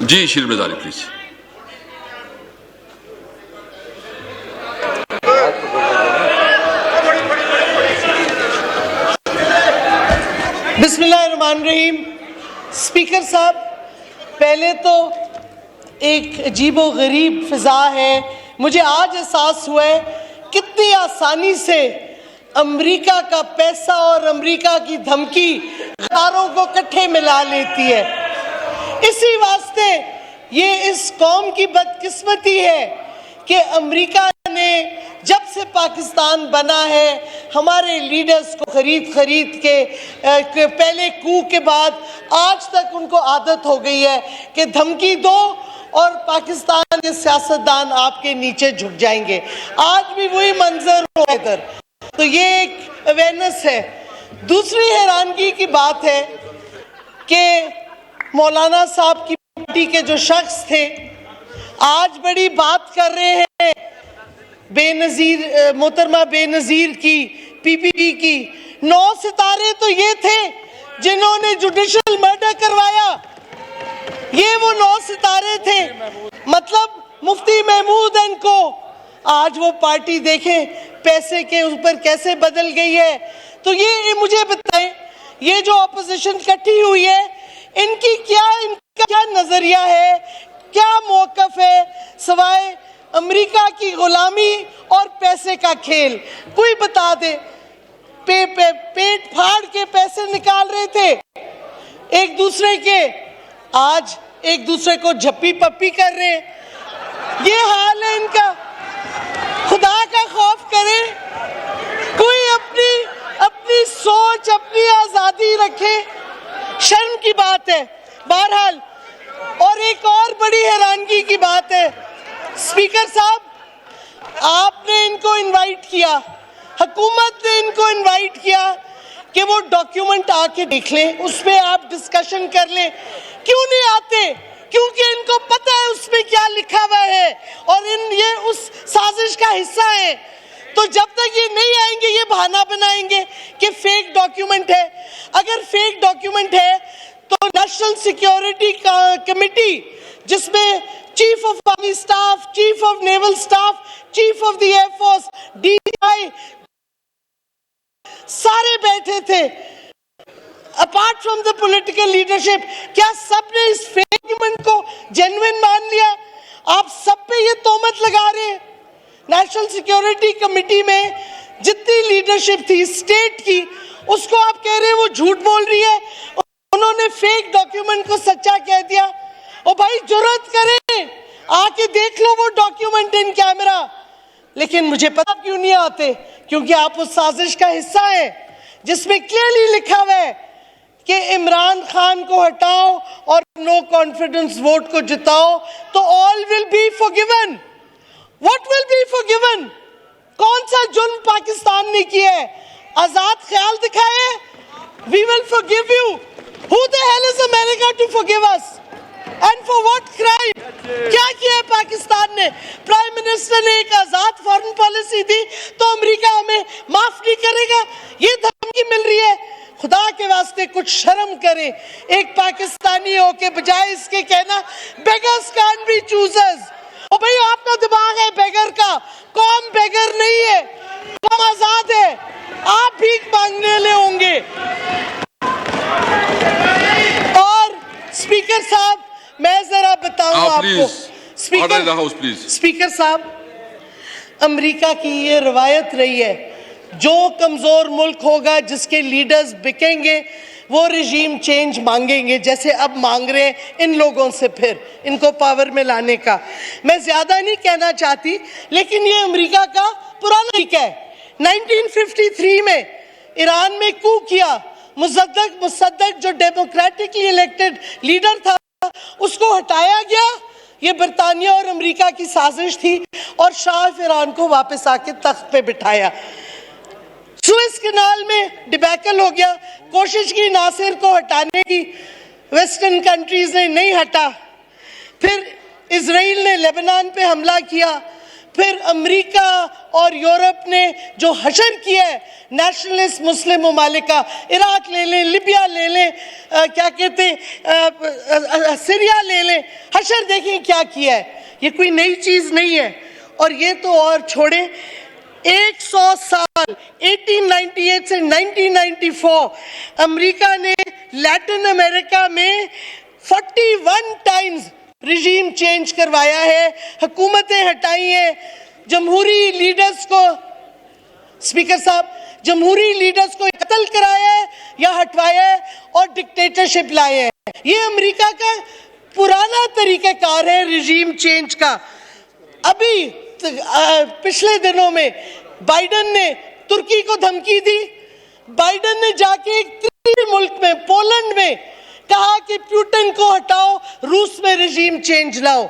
जी शिरमेदारी please. बिस्मिल्लाहिर्रहमानिर्रहीम। Speaker साहब, पहले तो एक अजीबो गरीब फिजा है। मुझे आज एहसास हुआ है कितनी आसानी से अमेरिका का पैसा और अमेरिका की धमकी गद्दारों को इकट्ठे मिला लेती है। इसी वास्ते ये इस कौम की बदकिस्मती है कि अमेरिका ने जब से पाकिस्तान बना है हमारे लीडर्स को खरीद के पहले कू के बाद आज तक उनको आदत हो गई है कि धमकी दो और पाकिस्तान के सियासतदान आपके नीचे झुक जाएंगे। आज भी वही मंजर हो इधर, तो ये एक अवेयरनेस है। दूसरी हैरानगी की बात है कि मौलाना साहब की पार्टी के जो शख्स थे आज बड़ी बात कर रहे हैं बेनज़ीर मोहतरमा बेनज़ीर की, पीपीपी की। 9 सितारे तो ये थे जिन्होंने जुडिशल मर्डर करवाया, ये वो 9 सितारे थे। मतलब मुफ्ती महमूद इनको आज वो पार्टी देखें पैसे के ऊपर कैसे बदल गई है। तो ये मुझे बताएं, ये जो अपोजिशन इकट्ठी हुई है इनका क्या नजरिया है, क्या मौकफ है सवाए अमेरिका की गुलामी और पैसे का खेल? कोई बता दे। पेट फाड़ के पैसे निकाल रहे थे एक दूसरे के, आज एक दूसरे को झप्पी पप्पी कर रहे हैं। ये हाल है इनका। खुदा का खौफ करें, कोई अपनी सोच, अपनी आजादी रखे, शर्म की बात है। बहरहाल, और एक और बड़ी हैरानगी की बात है स्पीकर साहब, आपने इनको इनवाइट किया, हुकूमत ने इनको इनवाइट किया कि वो डॉक्यूमेंट आके देख लें, उस पर आप डिस्कशन कर लें। क्यों नहीं आते? क्योंकि इनको पता है उसमें क्या लिखा हुआ है और ये उस साजिश का हिस्सा है। तो जब तक ये नहीं आएंगे ये बहाना बनाएंगे कि फेक डॉक्यूमेंट है। अगर फेक डॉक्यूमेंट है तो नेशनल सिक्योरिटी कमेटी, जिसमें chief of army staff, chief of naval staff, chief of the air force, DI, सारे बैठे थे apart from the political leadership. क्या सबने इस फेक डॉक्यूमेंट को जेन्युइन मान लिया? आप सब पे ये तोहमत लगा रहे हैं। नेशनल सिक्योरिटी कमेटी में जितनी लीडरशिप थी स्टेट की, उसको आप कह रहे हैं वो झूठ बोल रही है, उन्होंने फेक डॉक्यूमेंट को सच्चा कह दिया। ओ भाई, जुर्रत करें, आके देख लो वो डॉक्यूमेंट इन कैमरा। लेकिन मुझे पता क्यों नहीं आते, क्योंकि आप उस साजिश का हिस्सा है जिसमें क्लियरली लिखा हुआ है कि इमरान खान को हटाओ और नो कॉन्फिडेंस वोट को जिताओ तो all will be forgiven. What will be forgiven? कौन सा जुर्म पाकिस्तान ने किया है? आजाद ख्याल दिखाए, we will forgive you. Who the hell is America to forgive us? And for what crime? क्या किया है पाकिस्तान ने? प्राइम मिनिस्टर ने एक आजाद फॉरेन पॉलिसी दी तो अमेरिका हमें माफ नहीं करेगा, ये धमकी मिल रही है। खुदा के वास्ते कुछ शर्म करें एक पाकिस्तानी हो के, बजाय इसके कहना beggars can't be choosers। ओ भाई, आपका दिमाग है बेगर का, कौम बेगर नहीं है, कौम आजाद है। आप भीख मांगने ले होंगे। और स्पीकर साहब, मैं जरा बताऊं आपको, स्पीकर साहब, अमेरिका की ये रवायत रही है, जो कमजोर मुल्क होगा जिसके लीडर्स बिकेंगे वो रिजीम चेंज मांगेंगे, जैसे अब मांग रहे हैं इन लोगों से फिर इनको पावर में लाने का। मैं ज्यादा नहीं कहना चाहती, लेकिन ये अमेरिका का पुराना तरीका है। 1953 में ईरान में कू किया, मुसद्दक जो डेमोक्रेटिकली इलेक्टेड लीडर था उसको हटाया गया। ये बरतानिया और अमेरिका की साजिश थी और शाह ईरान को वापस आके तख्त पे बिठाया। सुएज कनाल में डिबैकल हो गया, कोशिश की नासिर को हटाने की, वेस्टर्न कंट्रीज ने नहीं हटा। फिर इजराइल ने लेबनान पे हमला किया, फिर अमेरिका और यूरोप ने जो हशर किया है नेशनलिस्ट मुस्लिम ममालिक का, इराक ले लें, लिबिया ले लें, क्या कहते हैं सीरिया ले लें, हशर देखें क्या किया है। ये कोई नई चीज़ नहीं है। और ये तो और छोड़े, 100 साल 1898 से 1994 अमेरिका ने लैटिन अमेरिका में 41 टाइम्स रिजीम चेंज करवाया है, हुकूमतें हटाई हैं, जमहूरी लीडर्स को, स्पीकर साहब, जमहूरी लीडर्स को कत्ल कराया है या हटवाया है और डिक्टेटरशिप लाए हैं। ये अमेरिका का पुराना तरीकाकार है रिजीम चेंज का। अभी पिछले दिनों में बाइडेन ने तुर्की को धमकी दी। बाइडेन ने जाके एक तीसरे मुल्क में, पोलैंड में कहा कि पुतिन को हटाओ, रूस में रिजीम चेंज लाओ।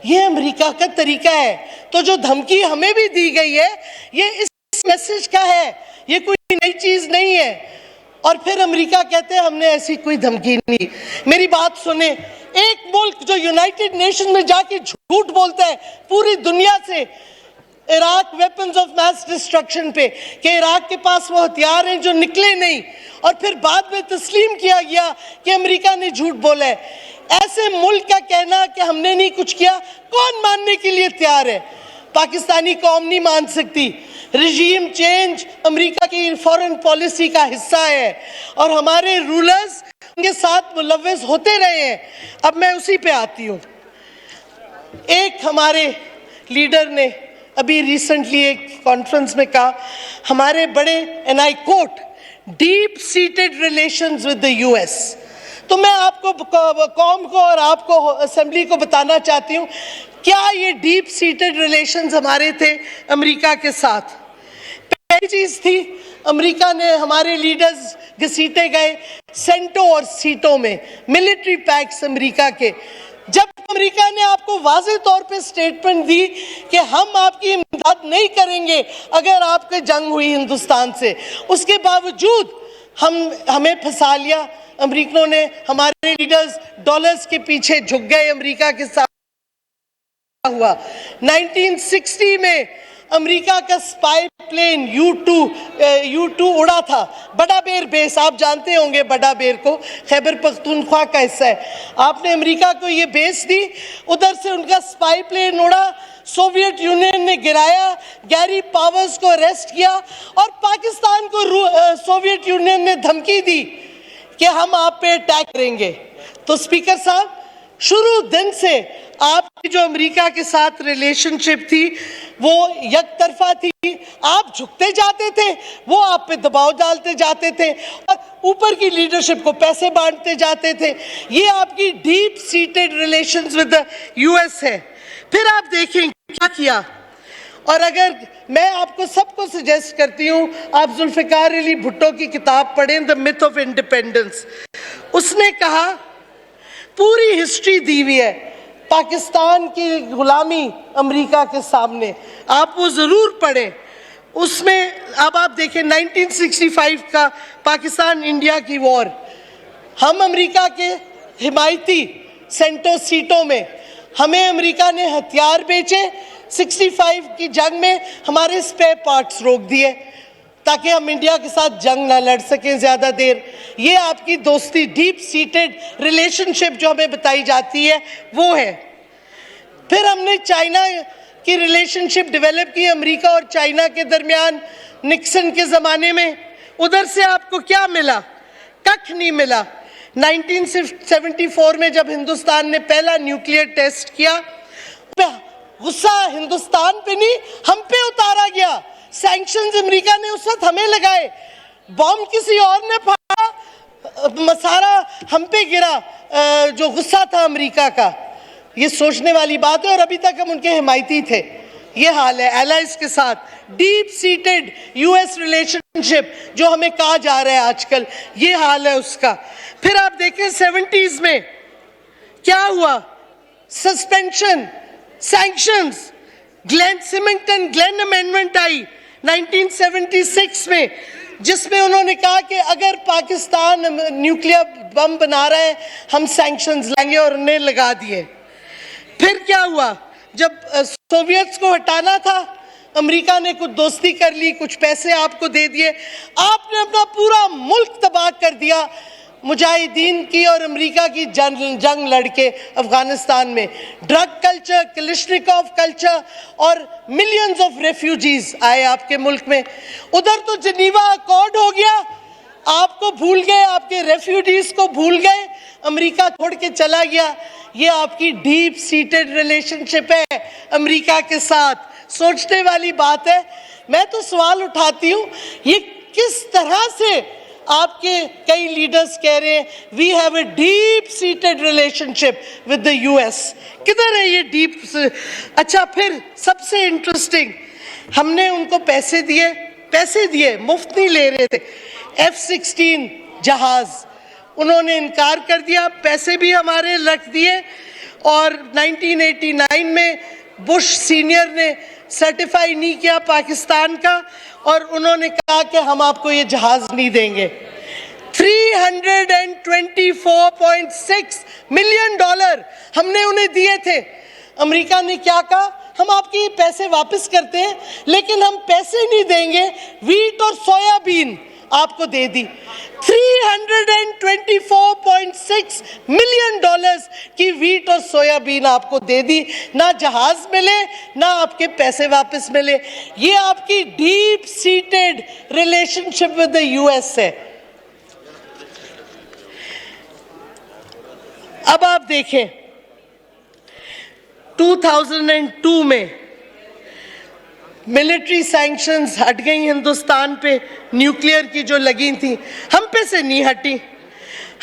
ये अमेरिका का तरीका है। तो जो धमकी हमें भी दी गई है ये इस मैसेज का है, ये कोई नई चीज नहीं है। और फिर अमेरिका कहते हैं हमने ऐसी कोई धमकी नहीं। मेरी बात सुने, एक मुल्क जो यूनाइटेड नेशन में जाके झूठ बोलता है पूरी दुनिया से Iraq weapons of mass destruction पे कि इराक के पास वो हथियार हैं जो निकले नहीं, और फिर बाद में तस्लीम किया गया कि अमेरिका ने झूठ बोला है, ऐसे मुल्क का कहना कि हमने नहीं कुछ किया, कौन मानने के लिए तैयार है? पाकिस्तानी कौम नहीं मान सकती। रिजीम चेंज अमेरिका की फॉरेन पॉलिसी का हिस्सा है और हमारे रूलर्स उनके साथ मुलव्वस होते रहे हैं। अब मैं उसी पे आती हूँ। एक हमारे लीडर ने अभी रिसेंटली एक कॉन्फ्रेंस में कहा, हमारे बड़े, and I quote, deep seated relations with the US. तो मैं आपको, कौम को और आपको, असेंबली को बताना चाहती हूँ, क्या ये डीप सीटेड रिलेशंस हमारे थे अमेरिका के साथ? पहली चीज थी, अमेरिका ने, हमारे लीडर्स घसीटे गए सेंटो और सीटों में, मिलिट्री पैक्स अमेरिका के। जब अमेरिका ने आपको वाज़ेह तौर पे स्टेटमेंट दी कि हम आपकी इमदाद नहीं करेंगे अगर आपके जंग हुई हिंदुस्तान से, उसके बावजूद हमें फंसा लिया अमेरिकनों ने। हमारे लीडर्स डॉलर्स के पीछे झुक गए अमेरिका के साथ। हुआ 1960 में अमेरिका का स्पाई प्लेन U2 उड़ा था। बड़ा बेर बेस, आप जानते होंगे बड़ा बेर को, खैबर पख्तूनख्वा का हिस्सा है। आपने अमेरिका को ये बेस दी, उधर से उनका स्पाई प्लेन उड़ा, सोवियत यूनियन ने गिराया, गैरी पावर्स को अरेस्ट किया और पाकिस्तान को सोवियत यूनियन ने धमकी दी कि हम आप पे अटैक करेंगे। तो स्पीकर साहब, शुरू दिन से आपकी जो अमेरिका के साथ रिलेशनशिप थी वो यकतरफा थी। आप झुकते जाते थे, वो आप पे दबाव डालते जाते थे और ऊपर की लीडरशिप को पैसे बांटते जाते थे। ये आपकी deep seated relations with the US है। फिर आप देखें क्या किया। और अगर मैं आपको सबको सजेस्ट करती हूँ, आप जुल्फ़िकार अली भुट्टो की किताब पढ़ें, द मिथ ऑफ इंडिपेंडेंस। उसने कहा, पूरी हिस्ट्री दी हुई है पाकिस्तान की गुलामी अमेरिका के सामने, आप वो ज़रूर पढ़ें। उसमें अब आप देखें 1965 का पाकिस्तान इंडिया की वॉर, हम अमेरिका के हिमायती सेंटो सीटों में, हमें अमेरिका ने हथियार बेचे। 65 की जंग में हमारे स्पेयर पार्ट्स रोक दिए ताकि हम इंडिया के साथ जंग ना लड़ सकें ज़्यादा देर। ये आपकी दोस्ती, डीप सीटेड रिलेशनशिप जो हमें बताई जाती है वो है। फिर हमने चाइना की रिलेशनशिप डेवलप की अमेरिका और चाइना के दरमियान निक्सन के ज़माने में। उधर से आपको क्या मिला? कख नहीं मिला। 1974 में जब हिंदुस्तान ने पहला न्यूक्लियर टेस्ट किया, गुस्सा हिंदुस्तान पे नहीं हम पे उतारा गया। सैंक्शंस अमेरिका ने उस वक्त हमें लगाए, बॉम्ब किसी और ने फाड़ा, मसारा हम पे गिरा। जो गुस्सा था अमेरिका का, ये सोचने वाली बात है। और अभी तक हम उनके हिमायती थे। ये हाल है एलाइज के साथ, डीप सीटेड यूएस रिलेशनशिप जो हमें कहा जा रहा है आजकल, ये हाल है उसका। फिर आप देखें 70s में क्या हुआ, suspension, sanctions, Glenn Symington Glenn amendment आई 1976 में, जिसमें उन्होंने कहा कि अगर पाकिस्तान न्यूक्लियर बम बना रहा है हम सैंक्शंस लाएंगे, और उन्हें लगा दिए। फिर क्या हुआ, जब सोवियट्स को हटाना था, अमेरिका ने कुछ दोस्ती कर ली, कुछ पैसे आपको दे दिए, आपने अपना पूरा मुल्क तबाह कर दिया मुजाहिदीन की और अमेरिका की जंग लड़के अफगानिस्तान में। ड्रग कल्चर, कलिश्निकोव कल्चर और मिलियंस ऑफ रेफ्यूजीज आए आपके मुल्क में। उधर तो जिनीवा अकॉर्ड हो गया, आपको भूल गए, आपके रेफ्यूजीज को भूल गए, अमेरिका छोड़ के चला गया। ये आपकी डीप सीटेड रिलेशनशिप है अमेरिका के साथ। सोचने वाली बात है। मैं तो सवाल उठाती हूँ, ये किस तरह से आपके कई लीडर्स कह रहे हैं we have a deep seated relationship with the US. किधर है ये डीप? अच्छा, फिर सबसे इंटरेस्टिंग, हमने उनको पैसे दिए, मुफ्त नहीं ले रहे थे। F-16 जहाज उन्होंने इनकार कर दिया, पैसे भी हमारे रख दिए। और 1989 में बुश सीनियर ने सर्टिफाई नहीं किया पाकिस्तान का और उन्होंने कहा कि हम आपको ये जहाज नहीं देंगे। $324.6 मिलियन हमने उन्हें दिए थे। अमेरिका ने क्या कहा, हम आपके ये पैसे वापस करते हैं लेकिन हम पैसे नहीं देंगे, वीट और सोयाबीन आपको दे दी। $324.6 मिलियन की वीट और सोयाबीन आपको दे दी, ना जहाज मिले ना आपके पैसे वापस मिले। ये आपकी deep seated relationship with the US है। अब आप देखें 2002 में मिलिट्री सैंक्शंस हट गई हिंदुस्तान पे, न्यूक्लियर की जो लगी थी, हम पे से नहीं हटी।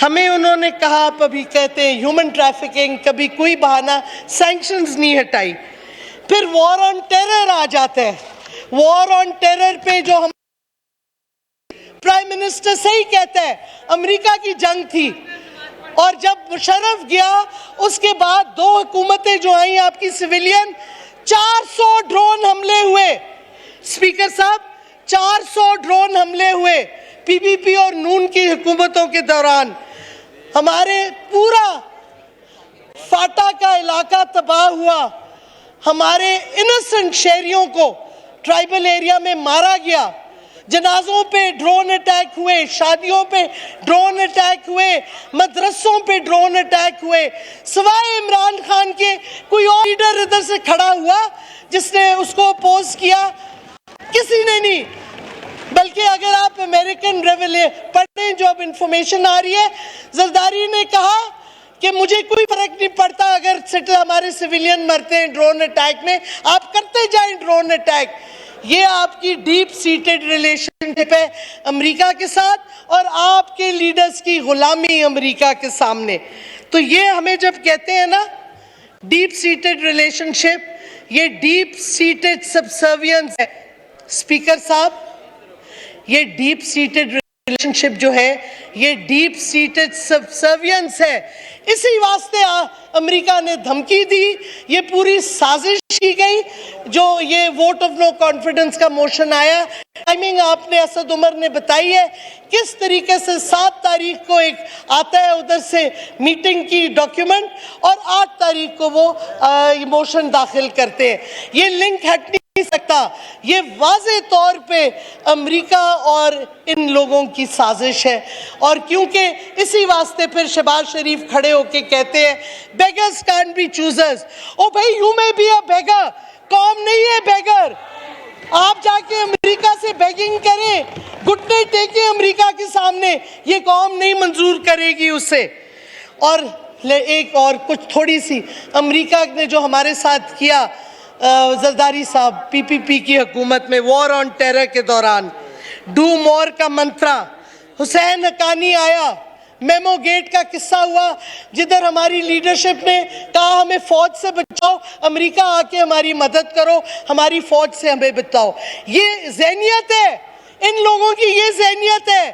हमें उन्होंने कहा, आप अभी कहते हैं ह्यूमन ट्रैफिकिंग, कभी कोई बहाना, सैंक्शंस नहीं हटाई। फिर वॉर ऑन टेरर आ जाता है। वॉर ऑन टेरर पे जो हम प्राइम मिनिस्टर सही कहता है, अमेरिका की जंग थी और जब मुशर्रफ गया उसके बाद 2 हुकूमतें जो आई आपकी सिविलियन, 400 ड्रोन हमले हुए। स्पीकर साहब, 400 ड्रोन हमले हुए पीपीपी और नून की हुकूमतों के दौरान। हमारे पूरा फाटा का इलाका तबाह हुआ, हमारे इनोसेंट शहरियों को ट्राइबल एरिया में मारा गया, जनाजों पे ड्रोन अटैक हुए, शादियों पे ड्रोन अटैक हुए, मदरसों पे ड्रोन अटैक हुए। सिवाय इमरान खान के कोई और लीडर इधर से खड़ा हुआ जिसने उसको अपोज किया? किसी ने नहीं। बल्कि अगर आप अमेरिकन रेवले पढ़ें, जो अब इंफॉर्मेशन आ रही है, जरदारी ने कहा कि मुझे कोई फर्क नहीं पड़ता अगर हमारे सिविलियन मरते हैं ड्रोन अटैक में, आप करते जाएं ड्रोन अटैक। ये आपकी डीप सीटेड रिलेशनशिप है अमेरिका के साथ और आपके लीडर्स की गुलामी अमेरिका के सामने। तो ये हमें जब कहते हैं ना डीप सीटेड रिलेशनशिप, ये डीप सीटेड सबसर्वियंस है। स्पीकर साहब, ये डीप सीटेड रिलेशनशिप जो है ये डीप सीटेड सबसर्वियंस है। इसी वास्ते अमेरिका ने धमकी दी, ये पूरी साजिश की गई। जो ये वोट ऑफ नो कॉन्फिडेंस का मोशन आया, टाइमिंग आपने असद उमर ने बताई है किस तरीके से। 7 तारीख को एक आता है उधर से मीटिंग की डॉक्यूमेंट और 8 तारीख को वो मोशन दाखिल करते हैं। ये लिंक हट नहीं सकता। ये वाज़े तौर पे अमेरिका और इन लोगों की साजिश है। और क्योंकि इसी वास्ते फिर शहबाज शरीफ खड़े होके कहते हैं बेगर्स कांट बी चूजर्स। ओ भाई, यू मे बी अ बेगर, कौम नहीं है बेगर। आप जाके अमेरिका से बेगिंग करें, घुटने टेके अमेरिका के सामने, ये कौम नहीं मंजूर करेगी उसे। और एक और कुछ थोड़ी सी अमेरिका ने जो हमारे साथ किया जरदारी साहब पीपीपी की हुकूमत में वॉर ऑन टेरर के दौरान, डू मोर का मंत्रा, हुसैन हकानी आया, मेमो गेट का किस्सा हुआ जिधर हमारी लीडरशिप ने कहा हमें फौज से बचाओ, अमेरिका आके हमारी मदद करो, हमारी फौज से हमें बचाओ। ये ज़हनियत है इन लोगों की, ये ज़हनियत है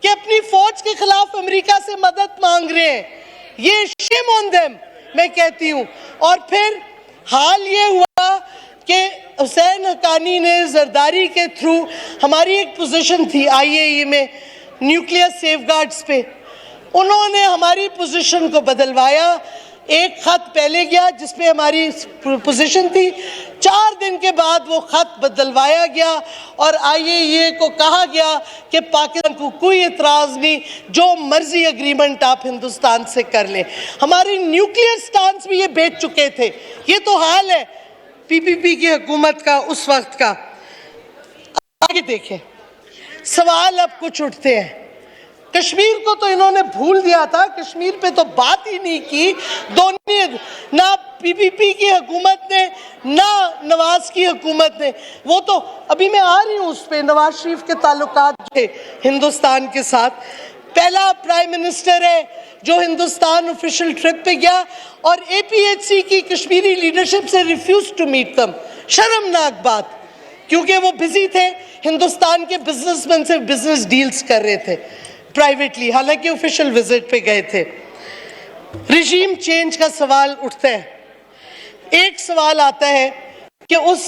कि अपनी फौज के खिलाफ अमेरिका से मदद मांग रहे हैं। ये शेम ऑन देम, मैं कहती हूँ। और फिर हाल ये हुआ कि हुसैन हकानी ने जरदारी के थ्रू, हमारी एक पोजीशन थी आईएई में न्यूक्लियर सेफगार्ड्स पे, उन्होंने हमारी पोजीशन को बदलवाया। एक खत पहले गया जिसमें हमारी पोजीशन थी, 4 दिन के बाद वो खत बदलवाया गया और IAEA को कहा गया कि पाकिस्तान को कोई एतराज़ नहीं, जो मर्जी एग्रीमेंट आप हिंदुस्तान से कर लें। हमारी न्यूक्लियर स्टांस भी ये बेच चुके थे। ये तो हाल है PPP की हुकूमत का उस वक्त का। आगे देखें, सवाल अब कुछ उठते हैं। कश्मीर को तो इन्होंने भूल दिया था, कश्मीर पे तो बात ही नहीं की। दोनों, ना PPP की हुकूमत ने ना नवाज की हुकूमत ने। वो तो अभी मैं आ रही हूँ उस पे, नवाज शरीफ के ताल्लुकात थे हिंदुस्तान के साथ। पहला प्राइम मिनिस्टर है जो हिंदुस्तान ऑफिशियल ट्रिप पे गया और APHC की कश्मीरी लीडरशिप से रिफ्यूज टू मीट दम। शर्मनाक बात, क्योंकि वो बिजी थे, हिंदुस्तान के बिजनेसमैन से बिजनेस डील्स कर रहे थे प्राइवेटली, हालांकि ऑफिशियल विजिट पे गए थे। रिजीम चेंज का सवाल उठता है। एक सवाल आता है कि उस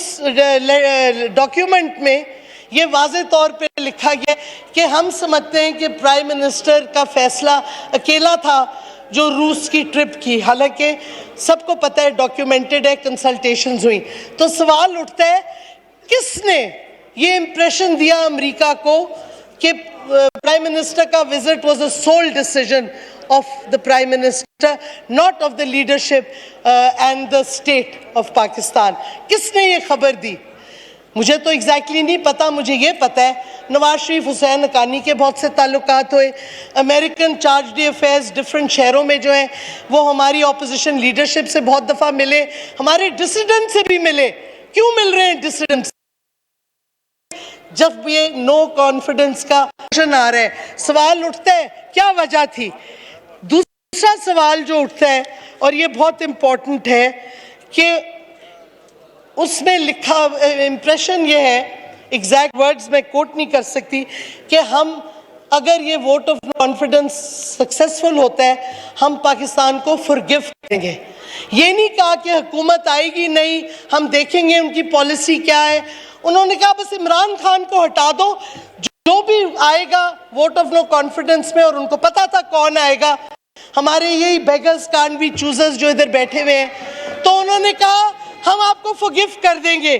डॉक्यूमेंट में ये वाज़े तौर पे लिखा गया कि हम समझते हैं कि प्राइम मिनिस्टर का फैसला अकेला था जो रूस की ट्रिप की, हालांकि सबको पता है, डॉक्यूमेंटेड है, कंसल्टेशंस हुई। तो सवाल उठता है, किसने ये इंप्रेशन दिया अमेरिका को कि प्राइम मिनिस्टर का visit was a sole decision of the prime minister, not of the leadership and the state of Pakistan? किसने ये खबर दी? मुझे तो एग्जैक्टली नहीं पता। मुझे ये पता है नवाज शरीफ हुसैन हक्कानी के बहुत से ताल्लुकात हुए, American charge D affairs different शहरों में जो हैं वो हमारी ऑपोजिशन लीडरशिप से बहुत दफ़ा मिले, हमारे डिसिडेंट से भी मिले। क्यों मिल रहे हैं डिसिडेंट्स? जब ये नो कॉन्फिडेंस का क्वेश्चन आ रहा है, सवाल उठता है क्या वजह थी। दूसरा सवाल जो उठता है, और ये बहुत इंपॉर्टेंट है, कि उसमें लिखा इंप्रेशन ये है, एग्जैक्ट वर्ड्स में कोट नहीं कर सकती, कि हम अगर ये वोट ऑफ कॉन्फिडेंस सक्सेसफुल होता है हम पाकिस्तान को फॉरगिव करेंगे। ये नहीं कहा कि हुकूमत आएगी नहीं, हम देखेंगे उनकी पॉलिसी क्या है। उन्होंने कहा बस इमरान खान को हटा दो, जो भी आएगा वोट ऑफ नो कॉन्फिडेंस में, और उनको पता था कौन आएगा, हमारे यही बेगर्स कांट बी चूजर्स जो इधर बैठे हुए हैं। तो उन्होंने कहा हम आपको फॉरगिव कर देंगे।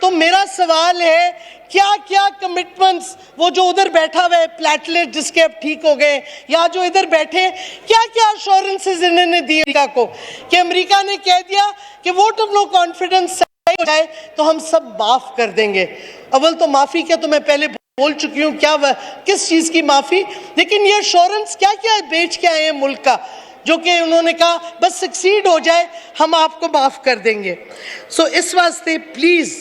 तो मेरा सवाल है, क्या क्या कमिटमेंट्स वो जो उधर बैठा हुआ है, प्लेटलेट जिसके अब ठीक हो गए, या जो इधर बैठे, क्या क्या अश्योरेंसेस इन्होंने दी अमेरिका को, कि अमेरिका ने कह दिया कि वोट ऑफ नो कॉन्फिडेंस हो जाए तो हम सब माफ कर देंगे। अव्वल तो माफी क्या, तो मैं पहले बोल चुकी हूँ क्या किस चीज की माफी, लेकिन ये अश्योरेंस क्या क्या बेच के आए हैं मुल्क का, जो कि उन्होंने कहा बस सक्सीड हो जाए हम आपको माफ कर देंगे। सो इस वास्ते प्लीज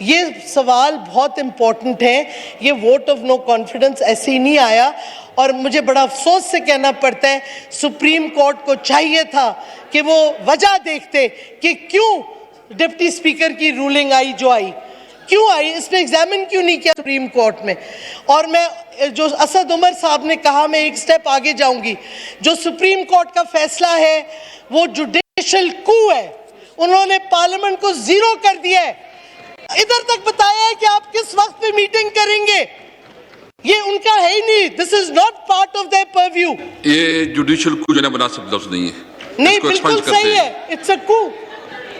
ये सवाल बहुत इंपॉर्टेंट है। ये वोट ऑफ नो कॉन्फिडेंस ऐसे ही नहीं आया, और मुझे बड़ा अफसोस से कहना पड़ता है सुप्रीम कोर्ट को चाहिए था कि वो वजह देखते कि क्यों डिप्टी स्पीकर की रूलिंग आई जो आई, क्यों आई, इसने एग्जामिन क्यों नहीं किया सुप्रीम कोर्ट में। और मैं जो असद उमर साहब ने कहा, मैं एक स्टेप आगे जाऊंगी, जो सुप्रीम कोर्ट का फैसला है वो जुडिशल कू है, उन्होंने पार्लियामेंट को जीरो कर दिया है, इधर तक बताया है कि आप किस वक्त पे मीटिंग करेंगे, ये उनका है ही नहीं, this is not part of their purview. ये जुडिशल कू जो बना सब लफ्ज नहीं है, नहीं बिल्कुल सही है, इट्स अ कू।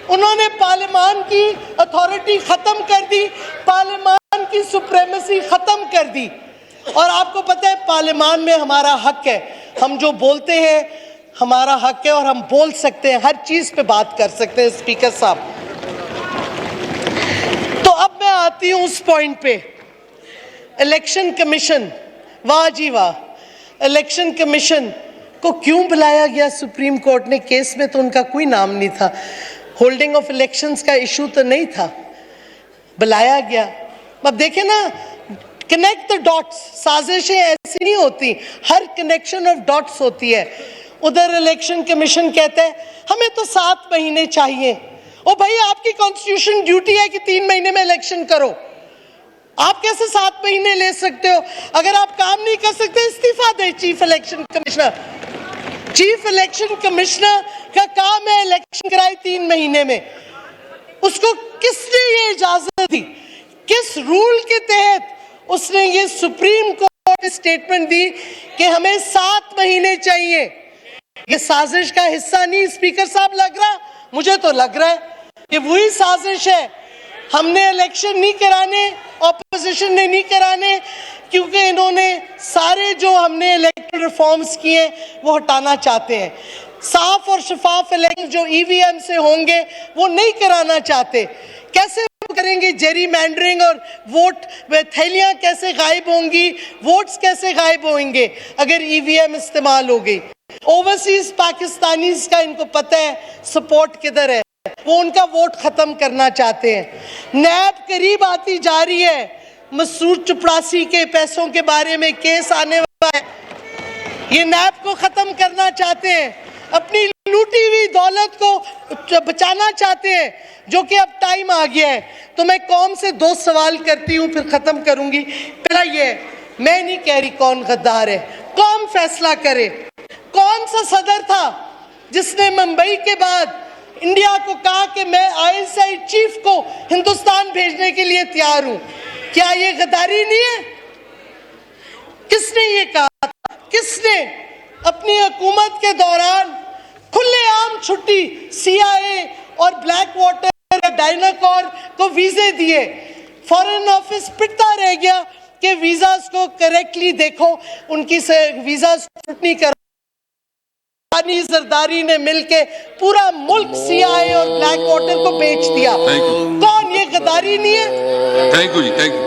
उन्होंने पार्लियामान की अथॉरिटी खत्म कर दी, पार्लियामान की सुप्रीमेसी खत्म कर दी। और आपको पता है पार्लियामान में हमारा हक है, हम जो बोलते हैं हमारा हक है, और हम बोल सकते हैं, हर चीज पे बात कर सकते हैं स्पीकर साहब। तो अब मैं आती हूं उस पॉइंट पे, इलेक्शन कमीशन, वाह जी वाह, इलेक्शन कमीशन को क्यों बुलाया गया सुप्रीम कोर्ट ने? केस में तो उनका कोई नाम नहीं था, होल्डिंग ऑफ इलेक्शंस का इशू तो नहीं था, बुलाया गया। अब देखें ना, कनेक्ट द डॉट्स, साजिशें ऐसी नहीं होती, हर कनेक्शन ऑफ डॉट्स होती है। उधर इलेक्शन कमीशन कहता है हमें तो 7 महीने चाहिए। ओ भाई, आपकी कॉन्स्टिट्यूशन ड्यूटी है कि 3 महीने में इलेक्शन करो, आप कैसे 7 महीने ले सकते हो? अगर आप काम नहीं कर सकते इस्तीफा दे chief election commissioner. Chief election commissioner का काम है इलेक्शन कराए 3 महीने में। उसको किसने ये इजाजत दी? किस रूल के तहत उसने ये सुप्रीम कोर्ट स्टेटमेंट दी कि हमें 7 महीने चाहिए? ये साजिश का हिस्सा नहीं स्पीकर साहब लग रहा? मुझे तो लग रहा है ये वही साजिश है। हमने इलेक्शन नहीं कराने, ऑपोजिशन ने नहीं कराने, क्योंकि इन्होंने सारे जो हमने इलेक्टोरल रिफॉर्म्स किए वो हटाना चाहते हैं। साफ और शफाफ इलेक्शन जो ईवीएम से होंगे वो नहीं कराना चाहते। कैसे करेंगे जेरीमैंडरिंग और वोट थैलियां कैसे गायब होंगी, वोट्स कैसे गायब होंगे अगर ईवीएम इस्तेमाल हो गई। ओवरसीज पाकिस्तानीज का इनको पता है सपोर्ट किधर है, वो उनका वोट खत्म करना चाहते हैं। नैब करीब आती जा रही है, मसूद चपड़ासी के पैसों के बारे में केस आने वाला है, ये नैब को खत्म करना चाहते हैं, अपनी लूटी हुई दौलत को बचाना चाहते हैं, जो कि अब टाइम आ गया है। तो मैं कौम से दो सवाल करती हूँ फिर खत्म करूंगी। पहला ये, मैं नहीं कह रही कौन गद्दार है, कौन फैसला करे। कौन सा सदर था जिसने मुंबई के बाद इंडिया को कहा कि मैं आईएसआई चीफ को हिंदुस्तान भेजने के लिए तैयार हूं? क्या ये गद्दारी नहीं है? किसने ये कहा था? किसने अपनी हुकूमत के दौरान खुलेआम छुट्टी सीआईए और ब्लैक वाटर डायनाकोर को वीजे दिए? फॉरेन ऑफिस पिटता रह गया कि वीजास को करेक्टली देखो, उनकी से वीजा छुट्टी करो। जरदारी ने मिलके पूरा मुल्क सीआईए और ब्लैक वाटर को बेच दिया। कौन, ये गद्दारी नहीं है? थैंक यू जी, थैंक यू।